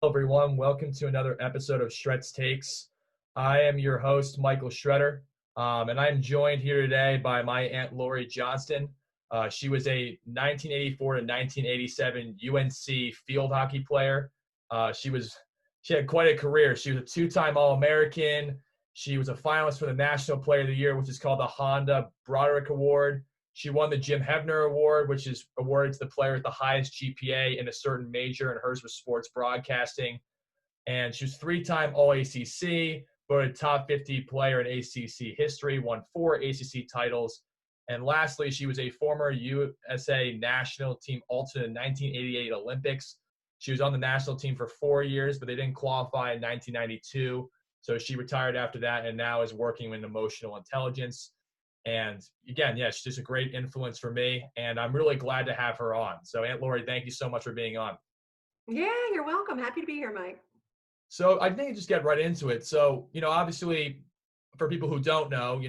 Hello, everyone. Welcome to another episode of Shred's Takes. I am your host, Michael Shredder, and I'm joined here today by my Aunt Lori Johnston. She was a 1984 to 1987 UNC field hockey player. She had quite a career. She was a two-time All-American. She was a finalist for the National Player of the Year, which is called the Honda Broderick Award. She won the Jim Hebner Award, which is awarded to the player with the highest GPA in a certain major, and hers was sports broadcasting. And she was three-time All-ACC, voted top 50 player in ACC history, won 4 ACC titles. And lastly, she was a former USA national team alternate in 1988 Olympics. She was on the national team for 4 years, but they didn't qualify in 1992. So she retired after that and now is working in emotional intelligence. And again, yeah, she's just a great influence for me, and I'm really glad to have her on. So Aunt Lori, thank you so much for being on. Yeah, you're welcome. Happy to be here, Mike. So I think just get right into it. So, obviously for people who don't know,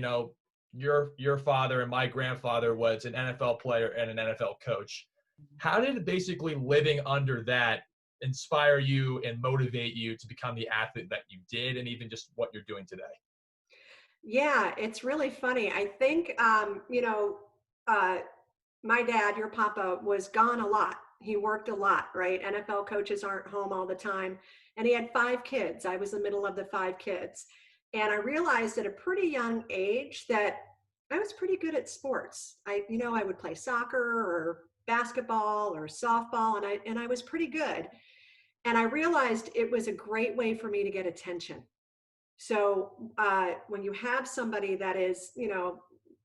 your father and my grandfather was an NFL player and an NFL coach. How did basically living under that inspire you and motivate you to become the athlete that you did, and even just what you're doing today? Yeah, it's really funny. I think, uh, my dad, your papa, was gone a lot. He worked a lot, right? NFL coaches aren't home all the time. And he had 5 kids. I was the middle of the 5 kids. And I realized at a pretty young age that I was pretty good at sports. I would play soccer or basketball or softball, and I was pretty good. And I realized it was a great way for me to get attention. So when you have somebody that is,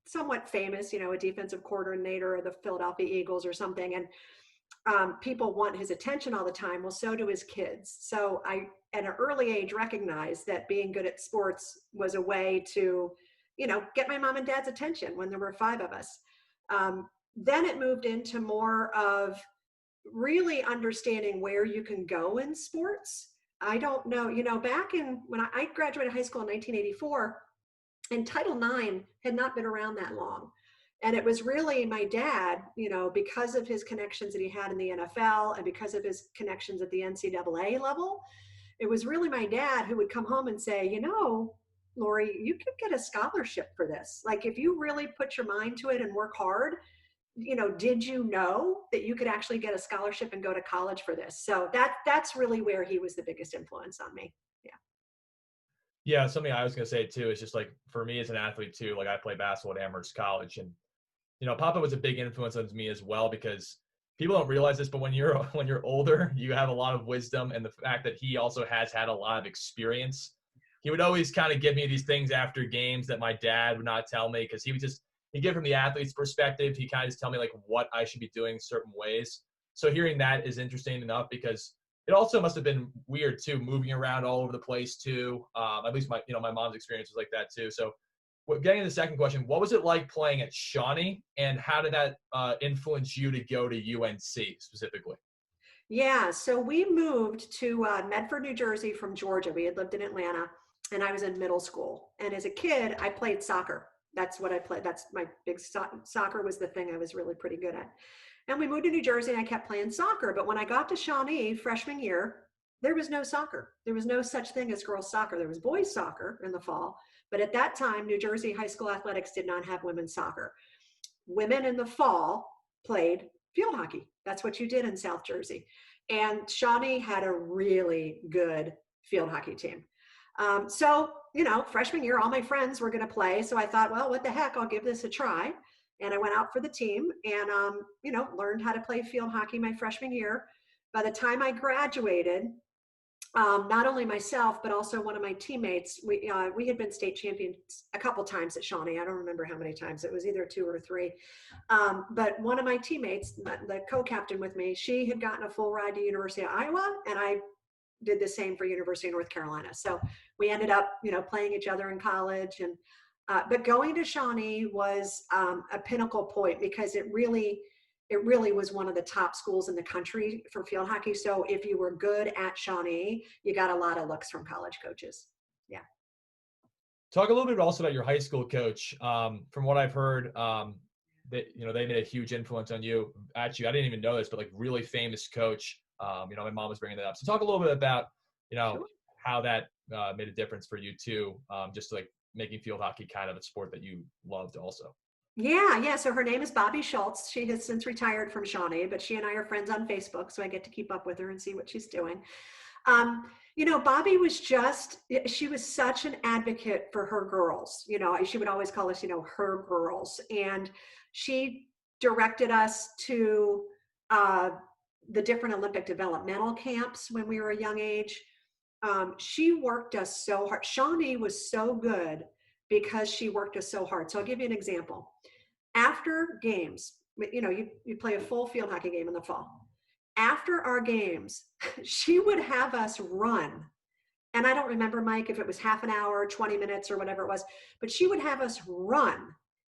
somewhat famous, a defensive coordinator of the Philadelphia Eagles or something, and people want his attention all the time, well, so do his kids. So I, at an early age, recognized that being good at sports was a way to, get my mom and dad's attention when there were 5 of us. Then it moved into more of really understanding where you can go in sports. I don't know, back in when I graduated high school in 1984, and Title IX had not been around that long. And it was really my dad, because of his connections that he had in the NFL and because of his connections at the NCAA level, it was really my dad who would come home and say, Lori, you could get a scholarship for this. Like, if you really put your mind to it and work hard, did you know that you could actually get a scholarship and go to college for this? So that's really where he was the biggest influence on me. Yeah. Yeah, something I was gonna say too is just like for me as an athlete too, like I play basketball at Amherst College, and Papa was a big influence on me as well, because people don't realize this, but when you're when you're older, you have a lot of wisdom, and the fact that he also has had a lot of experience. He would always kind of give me these things after games that my dad would not tell me, because he give from the athlete's perspective. He kind of just tell me like what I should be doing certain ways. So hearing that is interesting enough, because it also must have been weird too, moving around all over the place too. At least my mom's experience was like that too. So getting to the second question, what was it like playing at Shawnee, and how did that influence you to go to UNC specifically? Yeah. So we moved to Medford, New Jersey from Georgia. We had lived in Atlanta, and I was in middle school. And as a kid, I played soccer. That's what I played. That's my big soccer was the thing I was really pretty good at. And we moved to New Jersey, and I kept playing soccer. But when I got to Shawnee freshman year, there was no soccer. There was no such thing as girls soccer. There was boys soccer in the fall. But at that time, New Jersey high school athletics did not have women's soccer. Women in the fall played field hockey. That's what you did in South Jersey. And Shawnee had a really good field hockey team. Freshman year, all my friends were going to play. So I thought, well, what the heck, I'll give this a try. And I went out for the team and, learned how to play field hockey my freshman year. By the time I graduated, not only myself, but also one of my teammates, we had been state champions a couple times at Shawnee. I don't remember how many times. It was either 2 or 3. But one of my teammates, the co-captain with me, she had gotten a full ride to University of Iowa, and I did the same for University of North Carolina. So we ended up, playing each other in college. And but going to Shawnee was a pinnacle point, because it really was one of the top schools in the country for field hockey. So if you were good at Shawnee, you got a lot of looks from college coaches. Yeah. Talk a little bit also about your high school coach. From what I've heard, they made a huge influence on you. Actually, I didn't even know this, but like really famous coach. My mom was bringing that up. So talk a little bit about, Sure. how that made a difference for you too, just like making field hockey kind of a sport that you loved also. Yeah, yeah. So her name is Bobby Schultz. She has since retired from Shawnee, but she and I are friends on Facebook, so I get to keep up with her and see what she's doing. Bobby was she was such an advocate for her girls. She would always call us, her girls. And she directed us to uh, the different Olympic developmental camps when we were a young age. She worked us so hard. Shawnee was so good because she worked us so hard. So I'll give you an example. After games, you play a full field hockey game in the fall. After our games, she would have us run. And I don't remember, Mike, if it was half an hour, 20 minutes, or whatever it was, but she would have us run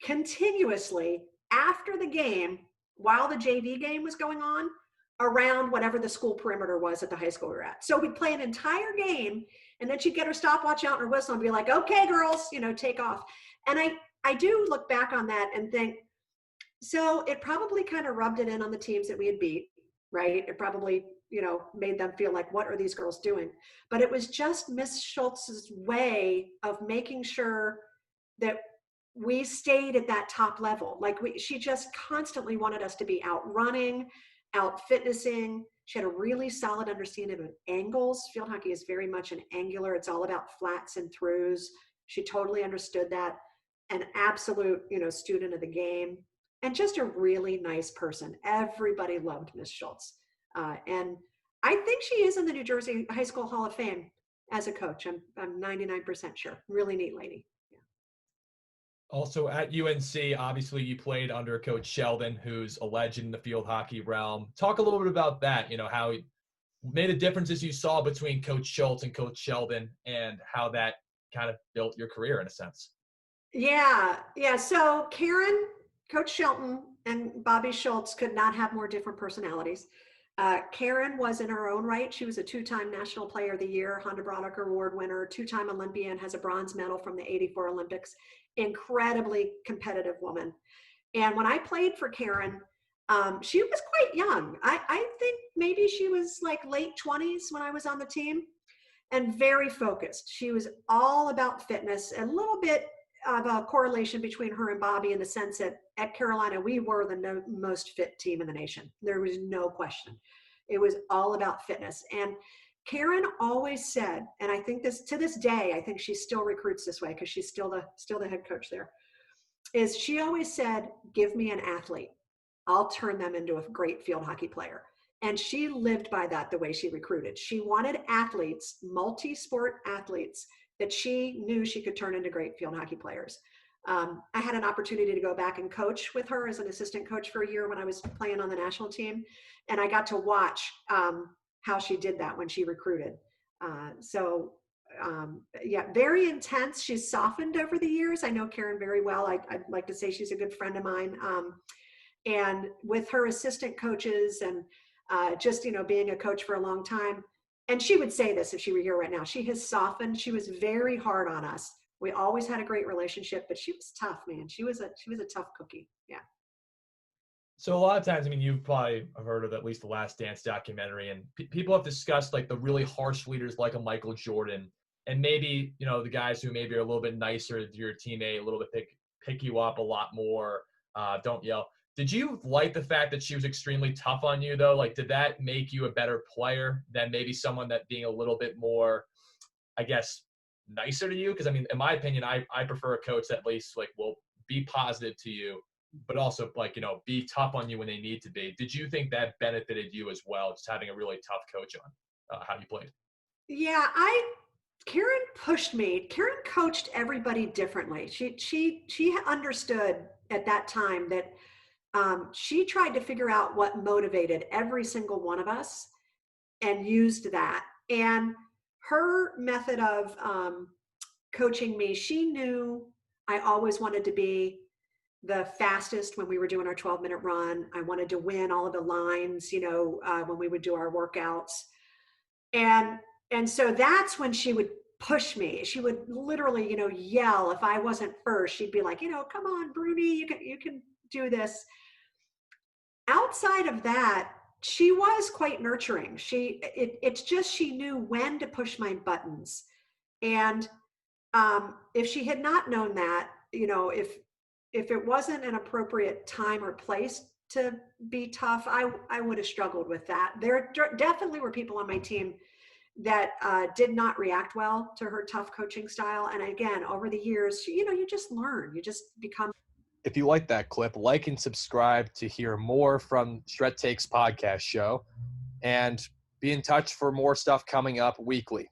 continuously after the game while the JV game was going on around whatever the school perimeter was at the high school we were at. So we'd play an entire game, and then she'd get her stopwatch out and her whistle and be like, okay, girls, take off. And I do look back on that and think, so it probably kind of rubbed it in on the teams that we had beat, right? It probably, made them feel like, what are these girls doing? But it was just Miss Schultz's way of making sure that we stayed at that top level. Like she just constantly wanted us to be out running, out fitnessing. She had a really solid understanding of angles. Field hockey is very much an angular. It's all about flats and throughs. She totally understood that. An absolute, student of the game, and just a really nice person. Everybody loved Miss Schultz. And I think she is in the New Jersey High School Hall of Fame as a coach. I'm 99% sure. Really neat lady. Yeah. Also at UNC, obviously you played under Coach Sheldon, who's a legend in the field hockey realm. Talk a little bit about that, how he made the differences you saw between Coach Schultz and Coach Sheldon and how that kind of built your career in a sense. Yeah. Yeah. So Karen, Coach Shelton, and Bobby Schultz could not have more different personalities. Karen was in her own right. She was a two-time National Player of the Year, Honda Broderick Award winner, two-time Olympian, has a bronze medal from the '84 Olympics. Incredibly competitive woman. And when I played for Karen, she was quite young. I think maybe she was like late 20s when I was on the team, and very focused. She was all about fitness, a little bit of a correlation between her and Bobby in the sense that at Carolina, we were the most fit team in the nation. There was no question. It was all about fitness. And Karen always said, and I think this to this day, I think she still recruits this way because she's still the head coach there, is she always said, give me an athlete. I'll turn them into a great field hockey player. And she lived by that the way she recruited. She wanted athletes, multi-sport athletes, that she knew she could turn into great field hockey players. I had an opportunity to go back and coach with her as an assistant coach for a year when I was playing on the national team. And I got to watch how she did that when she recruited. Yeah, very intense. She's softened over the years. I know Karen very well. I'd like to say she's a good friend of mine. And with her assistant coaches and just, being a coach for a long time, and she would say this if she were here right now, she has softened. She was very hard on us. We always had a great relationship, but she was tough, man. She was a tough cookie. Yeah. So a lot of times, you've probably heard of at least the Last Dance documentary, and people have discussed like the really harsh leaders like a Michael Jordan, and maybe, the guys who maybe are a little bit nicer to your teammate, a little bit pick you up a lot more, don't yell. Did you like the fact that she was extremely tough on you, though? Like, did that make you a better player than maybe someone that being a little bit more, I guess, nicer to you? Because, in my opinion, I prefer a coach that at least, like, will be positive to you, but also, like, be tough on you when they need to be. Did you think that benefited you as well, just having a really tough coach on how you played? Yeah, Karen pushed me. Karen coached everybody differently. She understood at that time that she tried to figure out what motivated every single one of us and used that. And her method of coaching me, she knew I always wanted to be the fastest when we were doing our 12-minute run. I wanted to win all of the lines, when we would do our workouts. And so that's when she would push me. She would literally, yell if I wasn't first. She'd be like, come on, Bruni, you can do this. Outside of that, She was quite nurturing. It's just she knew when to push my buttons. And if she had not known that, if it wasn't an appropriate time or place to be tough, I would have struggled with that. There definitely were people on my team that did not react well to her tough coaching style. And again, over the years, you just learn, you just become. If you like that clip, like and subscribe to hear more from Shred Takes podcast show, and be in touch for more stuff coming up weekly.